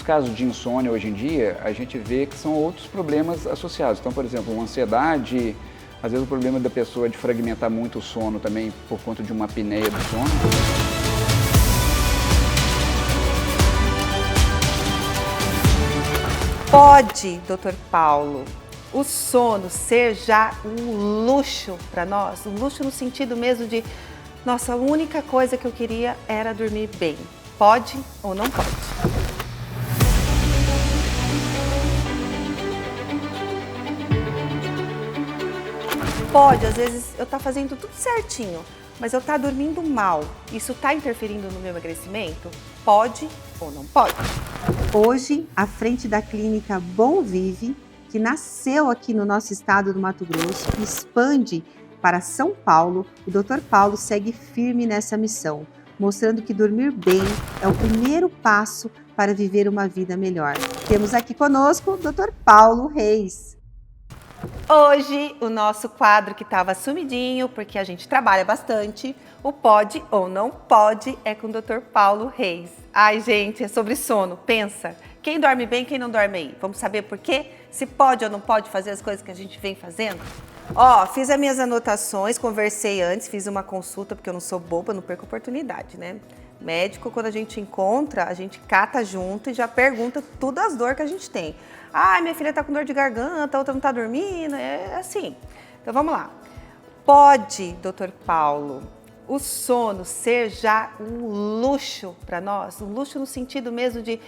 casos de insônia hoje em dia, a gente vê que são outros problemas associados. Então, por exemplo, uma ansiedade, às vezes o problema da pessoa é de fragmentar muito o sono também por conta de uma apneia do sono. Pode, doutor Paulo, o sono ser já um luxo para nós? Um luxo no sentido mesmo de, nossa, a única coisa que eu queria era dormir bem. Pode ou não pode? Pode, às vezes eu tá fazendo tudo certinho, mas eu tá dormindo mal. Isso tá interferindo no meu emagrecimento? Pode ou não pode? Hoje, à frente da clínica Bom Vive, que nasceu aqui no nosso estado do Mato Grosso e expande para São Paulo, o Dr. Paulo segue firme nessa missão, mostrando que dormir bem é o primeiro passo para viver uma vida melhor. Temos aqui conosco o Dr. Paulo Reis. Hoje, o nosso quadro que estava sumidinho, porque a gente trabalha bastante, o Pode ou Não Pode, é com o Dr. Paulo Reis. Ai, gente, é sobre sono. Pensa, quem dorme bem, quem não dorme aí? Vamos saber por quê? Se pode ou não pode fazer as coisas que a gente vem fazendo? Ó, fiz as minhas anotações, conversei antes, fiz uma consulta, porque eu não sou boba, não perco oportunidade, né? Médico, quando a gente encontra, a gente cata junto e já pergunta todas as dores que a gente tem. Ai, minha filha tá com dor de garganta, a outra não tá dormindo, é assim. Então vamos lá. Pode, doutor Paulo, o sono ser já um luxo para nós? Um luxo no sentido mesmo de,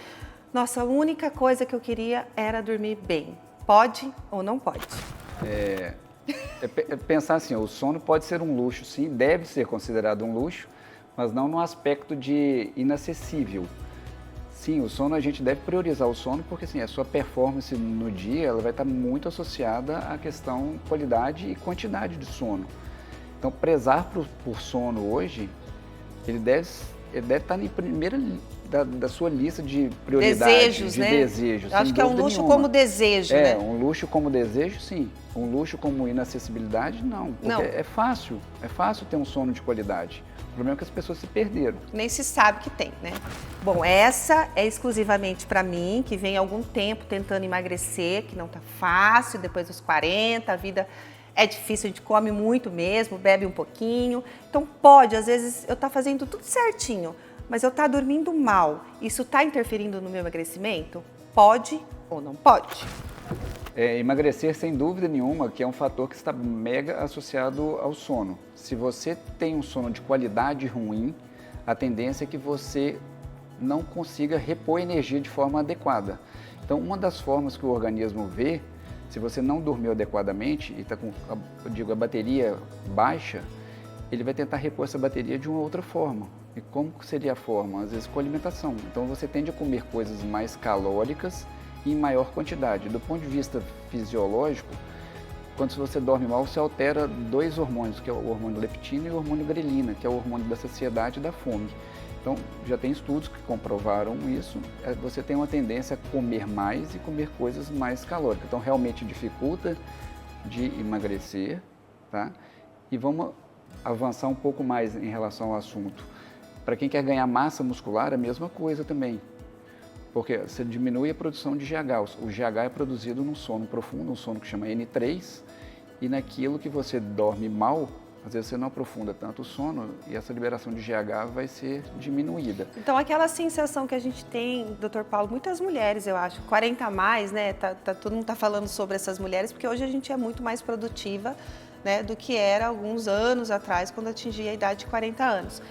nossa, a única coisa que eu queria era dormir bem. Pode ou não pode? Pensar assim, o sono pode ser um luxo, sim, deve ser considerado um luxo, mas não no aspecto de inacessível. Sim, o sono, a gente deve priorizar o sono porque assim, a sua performance no dia ela vai estar muito associada à questão qualidade e quantidade de sono. Então, prezar por sono hoje, ele deve estar em primeira da sua lista de prioridades, desejos, de né? desejos. Acho que é um luxo como desejo, né? Um luxo como desejo, sim. Um luxo como inacessibilidade, não. Porque Não. é fácil ter um sono de qualidade. O problema é que as pessoas se perderam. Nem se sabe que tem, né? Bom, essa é exclusivamente para mim, que vem há algum tempo tentando emagrecer, que não tá fácil, depois dos 40, a vida é difícil, a gente come muito mesmo, bebe um pouquinho. Então pode, às vezes eu tá fazendo tudo certinho, mas eu tá dormindo mal. Isso tá interferindo no meu emagrecimento? Pode ou não pode? Emagrecer, sem dúvida nenhuma, que é um fator que está mega associado ao sono. Se você tem um sono de qualidade ruim, a tendência é que você não consiga repor energia de forma adequada. Então, uma das formas que o organismo vê, se você não dormiu adequadamente e está com, a bateria baixa, ele vai tentar repor essa bateria de uma outra forma. E como seria a forma? Às vezes com alimentação. Então, você tende a comer coisas mais calóricas em maior quantidade. Do ponto de vista fisiológico, quando você dorme mal, você altera dois hormônios, que é o hormônio leptina e o hormônio grelina, que é o hormônio da saciedade e da fome. Então, já tem estudos que comprovaram isso. Você tem uma tendência a comer mais e comer coisas mais calóricas. Então, realmente dificulta de emagrecer, tá? E vamos avançar um pouco mais em relação ao assunto. Para quem quer ganhar massa muscular, é a mesma coisa também. Porque você diminui a produção de GH. O GH é produzido num sono profundo, um sono que chama N3, e naquilo que você dorme mal, às vezes você não aprofunda tanto o sono e essa liberação de GH vai ser diminuída. Então, aquela sensação que a gente tem, doutor Paulo, muitas mulheres, eu acho, 40 a mais, né? Todo mundo está falando sobre essas mulheres, porque hoje a gente é muito mais produtiva, né, do que era alguns anos atrás, quando atingia a idade de 40 anos.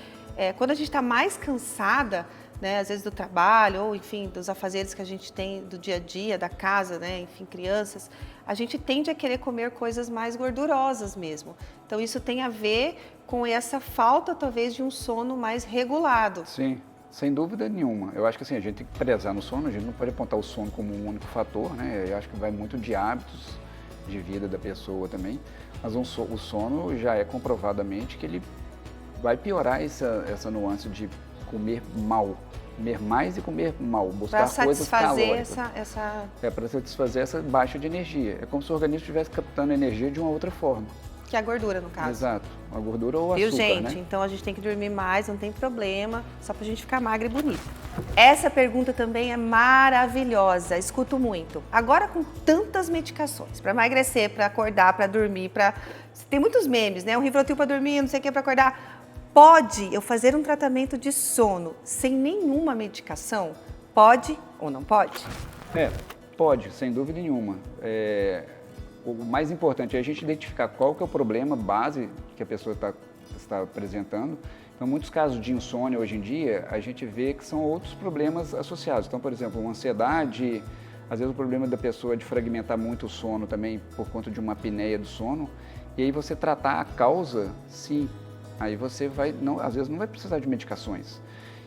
Quando a gente está mais cansada, né, às vezes do trabalho, ou enfim, dos afazeres que a gente tem do dia a dia, da casa, né, enfim, crianças, a gente tende a querer comer coisas mais gordurosas mesmo. Então isso tem a ver com essa falta, talvez, de um sono mais regulado. Sim, sem dúvida nenhuma. Eu acho que assim, a gente tem que prezar no sono, a gente não pode apontar o sono como um único fator, né? Eu acho que vai muito de hábitos de vida da pessoa também, mas o sono já é comprovadamente que ele vai piorar essa nuance de comer mal, comer mais e comer mal, buscar coisas calóricas. Para satisfazer essa baixa de energia. É como se o organismo estivesse captando energia de uma outra forma. Que é a gordura, no caso. Exato, a gordura ou Viu, açúcar, gente? né? Então a gente tem que dormir mais, não tem problema, só pra gente ficar magra e bonita. Essa pergunta também é maravilhosa, escuto muito. Agora com tantas medicações, para emagrecer, para acordar, para dormir, tem muitos memes, né? Um Rivotril para dormir, não sei o que para acordar. Pode eu fazer um tratamento de sono sem nenhuma medicação? Pode ou não pode? Pode, sem dúvida nenhuma. O mais importante é a gente identificar qual que é o problema base que a pessoa está apresentando. Então, muitos casos de insônia hoje em dia, a gente vê que são outros problemas associados. Então, por exemplo, uma ansiedade, às vezes o problema da pessoa é de fragmentar muito o sono também por conta de uma apneia do sono. E aí você tratar a causa, sim, aí você às vezes não vai precisar de medicações.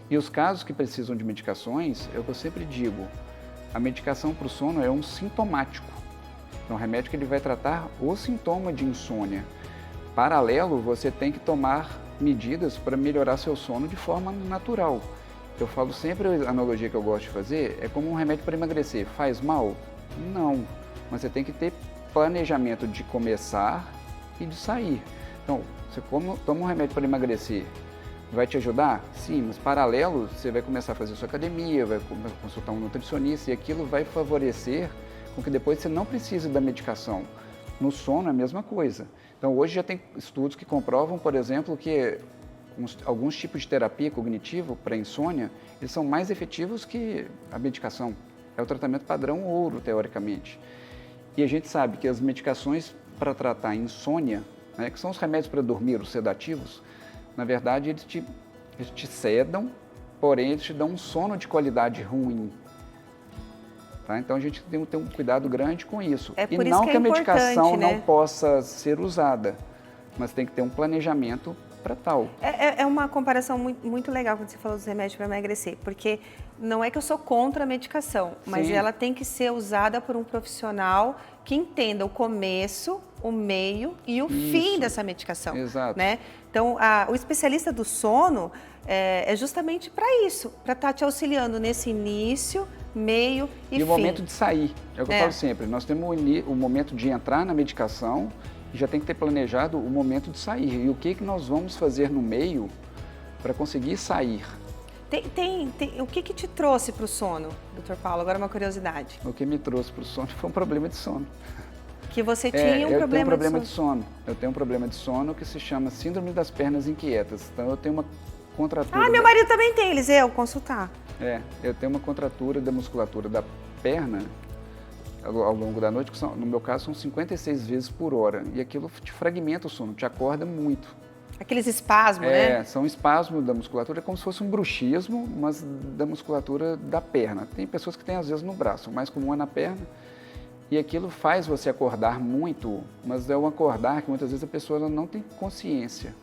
E os casos que precisam de medicações, é o que eu sempre digo, a medicação para o sono é um sintomático. Então, o remédio que ele vai tratar o sintoma de insônia. Paralelo, você tem que tomar medidas para melhorar seu sono de forma natural. Eu falo sempre, a analogia que eu gosto de fazer é como um remédio para emagrecer. Faz mal? Não. Mas você tem que ter planejamento de começar e de sair. Então, você toma um remédio para emagrecer, vai te ajudar? Sim, mas paralelo, você vai começar a fazer sua academia, vai consultar um nutricionista e aquilo vai favorecer com que depois você não precise da medicação. No sono é a mesma coisa. Então, hoje já tem estudos que comprovam, por exemplo, que alguns tipos de terapia cognitivo para insônia, eles são mais efetivos que a medicação. É o tratamento padrão ouro, teoricamente. E a gente sabe que as medicações para tratar a insônia, né, que são os remédios para dormir, os sedativos, na verdade, eles te sedam, porém eles te dão um sono de qualidade ruim. Tá? Então a gente tem que ter um cuidado grande com isso. É por e isso não que que é a medicação né? não possa ser usada, mas tem que ter um planejamento para tal. É uma comparação muito legal quando você falou dos remédios para emagrecer, porque não é que eu sou contra a medicação, mas Sim. ela tem que ser usada por um profissional que entenda o começo, o meio e o fim dessa medicação. Exato. Né? Então, o especialista do sono é justamente para isso, para estar te auxiliando nesse início, meio e fim. E o momento de sair, é o que eu falo sempre, nós temos o momento de entrar na medicação e já tem que ter planejado o momento de sair. E o que nós vamos fazer no meio para conseguir sair? O que te trouxe para o sono, Dr. Paulo? Agora uma curiosidade. O que me trouxe para o sono foi um problema de sono. Que você tinha eu tenho um problema de sono. Eu tenho um problema de sono que se chama síndrome das pernas inquietas. Então eu tenho uma contratura. Meu marido também tem, Eliseu, consultar. Eu tenho uma contratura da musculatura da perna ao longo da noite, que no meu caso são 56 vezes por hora. E aquilo te fragmenta o sono, te acorda muito. Aqueles espasmos, né? São espasmos da musculatura, é como se fosse um bruxismo, mas da musculatura da perna. Tem pessoas que têm às vezes no braço, o mais comum é na perna. E aquilo faz você acordar muito, mas é um acordar que muitas vezes a pessoa ela não tem consciência.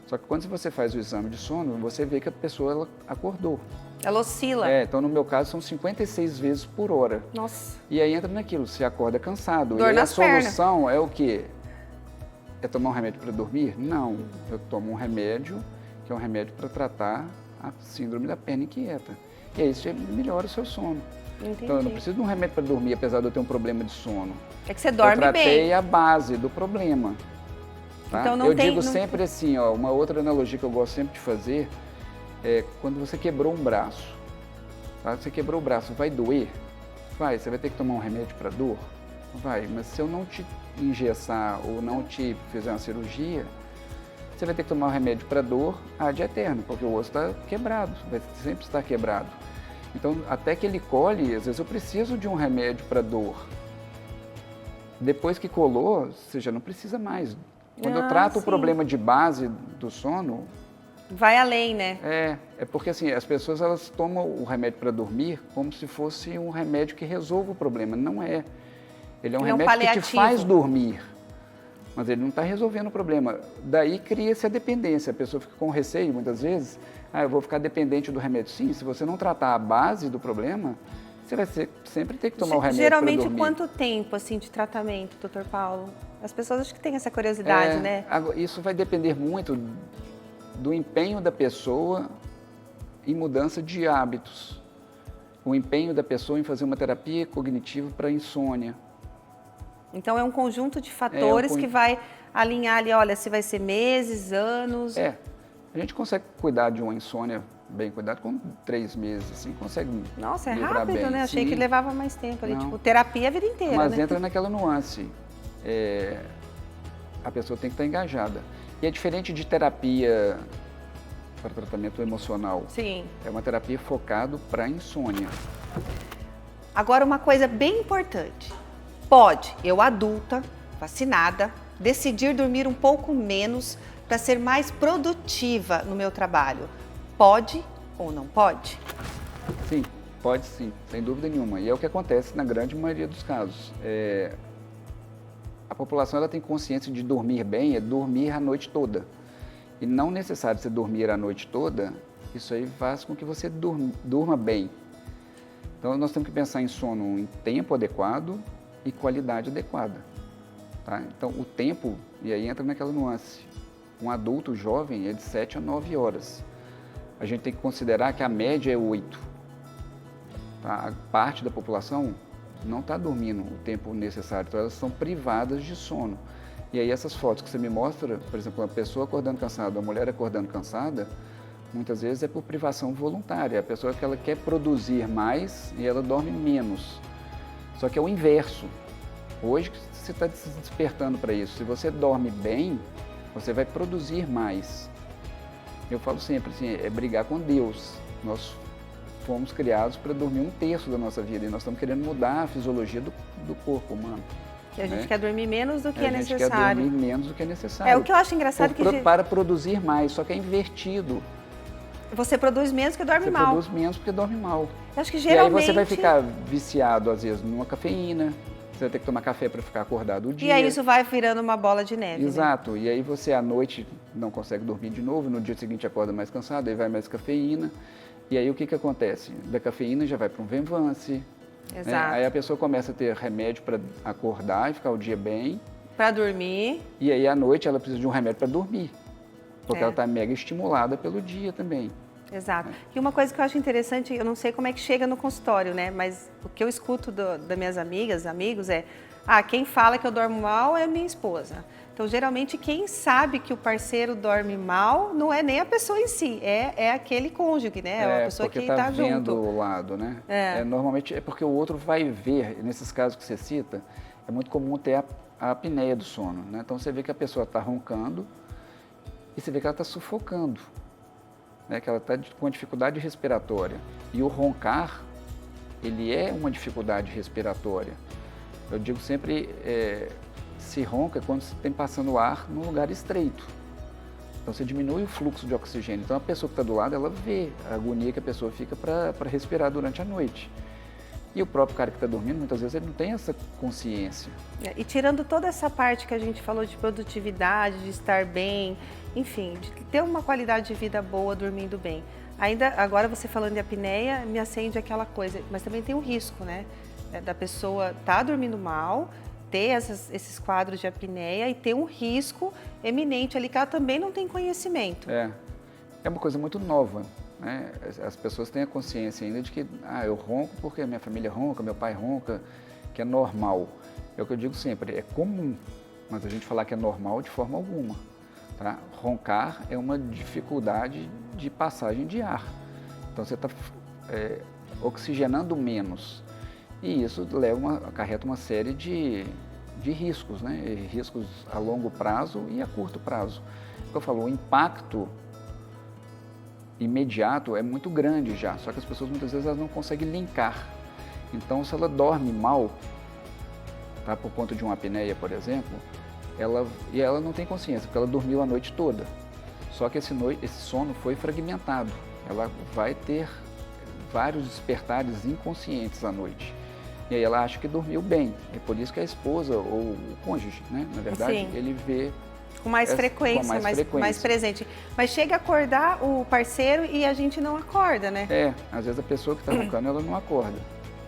Só que quando você faz o exame de sono, você vê que a pessoa ela acordou. Ela oscila. Então no meu caso são 56 vezes por hora. Nossa. E aí entra naquilo, você acorda cansado. Dor e aí nas a solução é o quê? É tomar um remédio para dormir? Não. Eu tomo um remédio, que é um remédio para tratar a síndrome da perna inquieta. E aí você melhora o seu sono. Entendi. Então eu não preciso de um remédio para dormir, apesar de eu ter um problema de sono. É que você dorme bem. Eu tratei a base do problema. Tá? Então eu digo sempre assim, uma outra analogia que eu gosto sempre de fazer é quando você quebrou um braço. Tá? Você quebrou o braço, vai doer? Vai. Você vai ter que tomar um remédio para dor? Vai. Mas se eu não te engessar ou não te fizer uma cirurgia, você vai ter que tomar um remédio para dor ad eterno, porque o osso está quebrado, vai sempre estar quebrado. Então, até que ele colhe, às vezes eu preciso de um remédio para dor. Depois que colou, você já não precisa mais. Quando eu trato o problema de base do sono... Vai além, né? É porque assim, as pessoas elas tomam o remédio para dormir como se fosse um remédio que resolva o problema. Não é. Ele é um remédio que te faz dormir, mas ele não está resolvendo o problema. Daí cria-se a dependência. A pessoa fica com receio, muitas vezes, eu vou ficar dependente do remédio. Sim, se você não tratar a base do problema, você vai sempre ter que tomar o remédio para dormir. Geralmente, quanto tempo assim, de tratamento, Dr. Paulo? As pessoas acho que têm essa curiosidade, né? Isso vai depender muito do empenho da pessoa em mudança de hábitos. O empenho da pessoa em fazer uma terapia cognitiva para insônia. Então, é um conjunto de fatores que vai alinhar ali, olha, se vai ser meses, anos... A gente consegue cuidar de uma insônia bem cuidado, com 3 meses, assim, consegue Nossa, é livrar rápido, bem. né? Achei Sim. que levava mais tempo ali, Não. tipo, terapia a vida inteira, Mas né? entra naquela nuance, a pessoa tem que estar engajada. E é diferente de terapia para tratamento emocional. Sim. É uma terapia focada para insônia. Agora, uma coisa bem importante. Pode, eu adulta, vacinada, decidir dormir um pouco menos para ser mais produtiva no meu trabalho. Pode ou não pode? Sim, pode sim, sem dúvida nenhuma. E é o que acontece na grande maioria dos casos. A população ela tem consciência de dormir bem, é dormir a noite toda. E não necessário você dormir a noite toda, isso aí faz com que você durma bem. Então nós temos que pensar em sono em tempo adequado e qualidade adequada. Tá? Então o tempo, e aí entra naquela nuance, um adulto jovem é de 7 a 9 horas. A gente tem que considerar que a média é 8. Tá? A parte da população não está dormindo o tempo necessário, então elas são privadas de sono. E aí essas fotos que você me mostra, por exemplo, uma pessoa acordando cansada, uma mulher acordando cansada, muitas vezes é por privação voluntária. A pessoa que ela quer produzir mais e ela dorme menos. Só que é o inverso. Hoje você está se despertando para isso. Se você dorme bem, você vai produzir mais. Eu falo sempre assim, é brigar com Deus. Nós fomos criados para dormir 1/3 da nossa vida e nós estamos querendo mudar a fisiologia do corpo humano. Que a gente né? quer dormir menos do que é A gente necessário. quer dormir menos do que é necessário. É o que eu acho engraçado para produzir mais, só que é invertido. Você produz menos que dorme Você mal. produz menos porque dorme mal. Eu acho que E geralmente... aí você vai ficar viciado, às vezes, numa cafeína. Você vai ter que tomar café para ficar acordado o dia. E aí isso vai virando uma bola de neve. Exato. E aí você, à noite, não consegue dormir de novo. No dia seguinte, acorda mais cansado, aí vai mais cafeína. E aí o que acontece? Da cafeína já vai para um Venvance. Exato. Aí a pessoa começa a ter remédio para acordar e ficar o dia bem. Para dormir. E aí à noite ela precisa de um remédio para dormir. Porque É. ela está mega estimulada pelo dia também. Exato. E uma coisa que eu acho interessante, eu não sei como é que chega no consultório, né? Mas o que eu escuto das minhas amigas, amigos é: quem fala que eu dormo mal é minha esposa. Então, geralmente, quem sabe que o parceiro dorme mal não é nem a pessoa em si, é aquele cônjuge, né? É a pessoa que está está vendo junto. o lado, né? É. Normalmente é porque o outro vai ver, nesses casos que você cita, é muito comum ter a apneia do sono, né? Então, você vê que a pessoa está roncando e você vê que ela está sufocando. Né, que ela está com uma dificuldade respiratória. E o roncar, ele é uma dificuldade respiratória. Eu digo sempre, se ronca quando você tem passando ar num lugar estreito. Então você diminui o fluxo de oxigênio. Então a pessoa que está do lado, ela vê a agonia que a pessoa fica para respirar durante a noite. E o próprio cara que está dormindo, muitas vezes, ele não tem essa consciência. E tirando toda essa parte que a gente falou de produtividade, de estar bem, enfim, de ter uma qualidade de vida boa, dormindo bem. Ainda, agora você falando de apneia, me acende aquela coisa, mas também tem um risco, né? Da pessoa estar dormindo mal, ter esses quadros de apneia e ter um risco eminente ali que ela também não tem conhecimento. É uma coisa muito nova. Né? As pessoas têm a consciência ainda de que eu ronco porque minha família ronca, meu pai ronca, que é normal. É o que eu digo sempre, é comum, mas a gente falar que é normal de forma alguma. Tá? Roncar é uma dificuldade de passagem de ar. Então você está oxigenando menos. E isso acarreta uma série de riscos, né? Riscos a longo prazo e a curto prazo. Como eu falo, o impacto imediato é muito grande já, só que as pessoas muitas vezes elas não conseguem linkar. Então, se ela dorme mal, tá, por conta de uma apneia, por exemplo, ela não tem consciência, porque ela dormiu a noite toda. Só que esse sono foi fragmentado. Ela vai ter vários despertares inconscientes à noite. E aí ela acha que dormiu bem. É por isso que a esposa ou o cônjuge, né, na verdade, Sim. ele vê Com mais frequência, mais presente. Mas chega a acordar o parceiro e a gente não acorda, né? Às vezes a pessoa que está roncando, ela não acorda.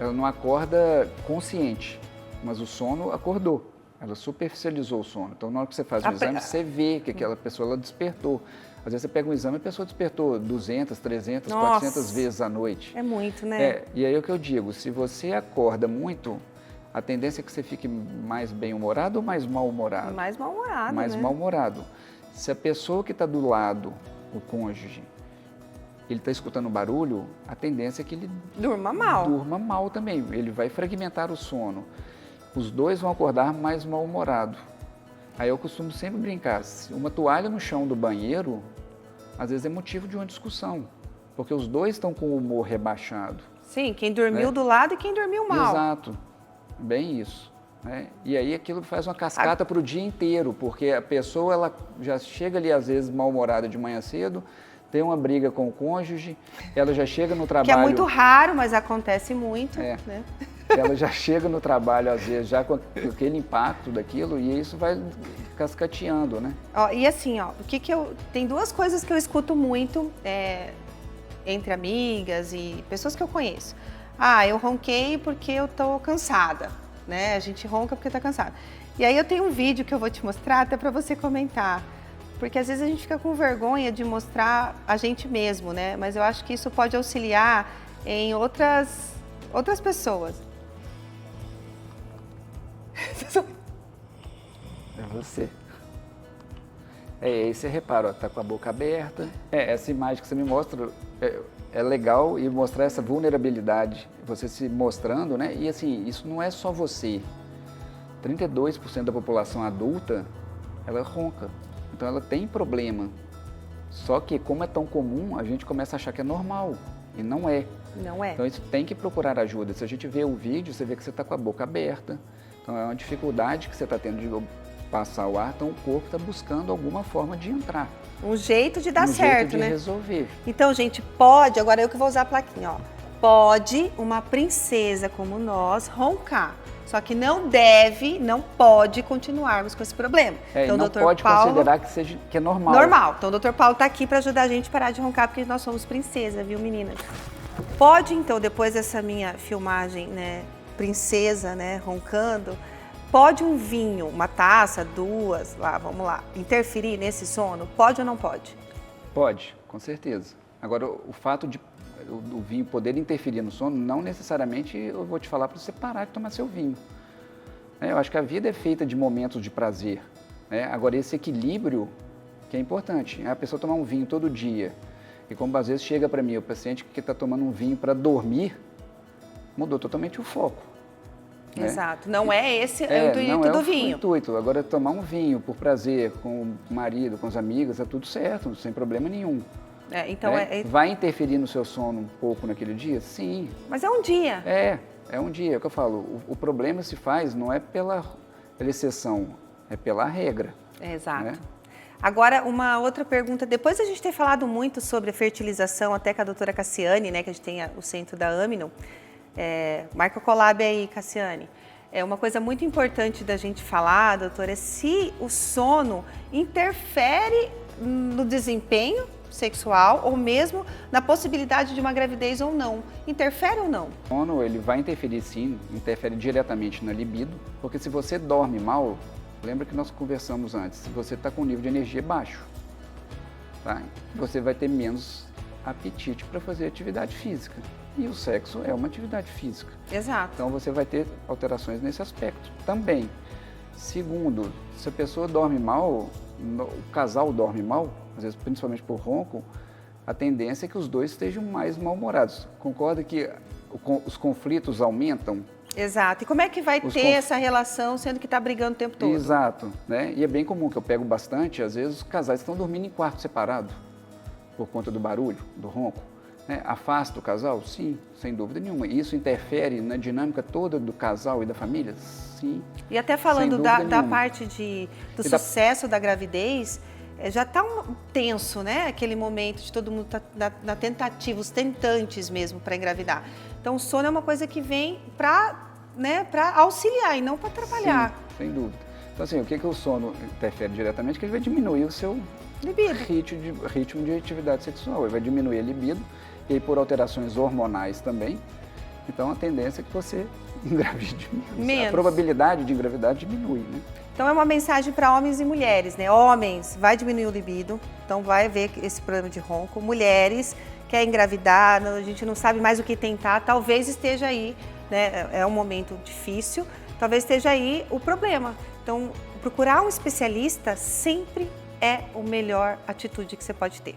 Ela não acorda consciente, mas o sono acordou. Ela superficializou o sono. Então, na hora que você faz o exame, você vê que aquela pessoa ela despertou. Às vezes você pega um exame e a pessoa despertou 200, 300, Nossa. 400 vezes à noite. É muito, né? E aí é o que eu digo, se você acorda muito, a tendência é que você fique mais bem-humorado ou mais mal-humorado? Mais mal-humorado, Mais né? mal-humorado. Se a pessoa que está do lado, o cônjuge, ele está escutando barulho, a tendência é que ele Durma mal. durma mal também. Ele vai fragmentar o sono. Os dois vão acordar mais mal-humorado. Aí eu costumo sempre brincar, uma toalha no chão do banheiro, às vezes é motivo de uma discussão, porque os dois estão com o humor rebaixado. Sim, quem dormiu do lado e quem dormiu mal. Exato, bem isso. Né? E aí aquilo faz uma cascata para o dia inteiro, porque a pessoa ela já chega ali às vezes mal-humorada de manhã cedo, tem uma briga com o cônjuge, ela já chega no trabalho... Que é muito raro, mas acontece muito, É. né? Ela já chega no trabalho, às vezes, já com aquele impacto daquilo, e isso vai cascateando, né? Ó, e assim, ó, tem duas coisas que eu escuto muito entre amigas e pessoas que eu conheço. Ah, eu ronquei porque eu tô cansada, né? A gente ronca porque tá cansada. E aí eu tenho um vídeo que eu vou te mostrar até para você comentar, porque às vezes a gente fica com vergonha de mostrar a gente mesmo, né? Mas eu acho que isso pode auxiliar em outras pessoas. É você. Aí você repara, ó, tá com a boca aberta. Essa imagem que você me mostra é legal e mostrar essa vulnerabilidade, você se mostrando, né? E assim, isso não é só você. 32% da população adulta, ela ronca. Então ela tem problema. Só que como é tão comum, a gente começa a achar que é normal. E não é. Não é. Então isso tem que procurar ajuda. Se a gente vê o vídeo, você vê que você está com a boca aberta. Então é uma dificuldade que você está tendo de passar o ar, então o corpo está buscando alguma forma de entrar. Um jeito de dar um certo, jeito de né? resolver. Então, gente, pode, agora eu que vou usar a plaquinha, ó. Pode uma princesa como nós roncar. Só que não pode continuarmos com esse problema. Então, não Dr. pode Paulo, considerar que é normal. normal. Então, o Dr. Paulo tá aqui para ajudar a gente a parar de roncar, porque nós somos princesa, viu, meninas? Pode, então, depois dessa minha filmagem, né, princesa, né, roncando, pode um vinho, uma taça, duas, vamos lá, interferir nesse sono? Pode ou não pode? Pode, com certeza. Agora, o fato de o vinho poder interferir no sono, não necessariamente eu vou te falar para você parar de tomar seu vinho. Eu acho que a vida é feita de momentos de prazer. Né? Agora, esse equilíbrio que é importante. A pessoa tomar um vinho todo dia, e como às vezes chega para mim, o paciente que está tomando um vinho para dormir, mudou totalmente o foco. Né? Exato. Não é esse o intuito do vinho. Não é o intuito. Agora, tomar um vinho por prazer, com o marido, com os amigos, é tudo certo, sem problema nenhum. Então Vai interferir no seu sono um pouco naquele dia? Sim. Mas é um dia. É um dia. É o que eu falo. O problema se faz não é pela exceção, é pela regra. Exato. Né? Agora, uma outra pergunta. Depois a gente ter falado muito sobre a fertilização, até com a doutora Cassiane, né, que a gente tem o centro da Amino, marca o collab aí, Cassiane. Uma coisa muito importante da gente falar, doutora, é se o sono interfere no desempenho sexual ou mesmo na possibilidade de uma gravidez ou não. Interfere ou não? O sono, ele vai interferir sim, interfere diretamente na libido, porque se você dorme mal, lembra que nós conversamos antes, se você está com um nível de energia baixo, tá? Você vai ter menos apetite para fazer atividade física. E o sexo é uma atividade física. Exato. Então você vai ter alterações nesse aspecto também. Segundo, se a pessoa dorme mal, o casal dorme mal, às vezes principalmente por ronco, a tendência é que os dois estejam mais mal-humorados. Concorda que os conflitos aumentam? Exato. E como é que vai ter essa relação sendo que está brigando o tempo todo? Exato. Né? E é bem comum que eu pego bastante, às vezes os casais estão dormindo em quarto separado por conta do barulho, do ronco. Afasta o casal? Sim, sem dúvida nenhuma. Isso interfere na dinâmica toda do casal e da família? Sim. E até falando da parte do sucesso da gravidez, já está tenso, né? Aquele momento de todo mundo tá na tentativa, os tentantes mesmo para engravidar. Então o sono é uma coisa que vem para auxiliar e não para atrapalhar. Sim, sem dúvida. Então assim, o que o sono interfere diretamente? Que ele vai diminuir o seu ritmo de atividade sexual. Ele vai diminuir a libido, e aí por alterações hormonais também. Então a tendência é que você engravide menos. A probabilidade de engravidar diminui, né? Então é uma mensagem para homens e mulheres, né? Homens, vai diminuir o libido, então vai haver esse problema de ronco. Mulheres, quer engravidar, a gente não sabe mais o que tentar, talvez esteja aí, né? É um momento difícil, talvez esteja aí o problema. Então, procurar um especialista sempre é a melhor atitude que você pode ter.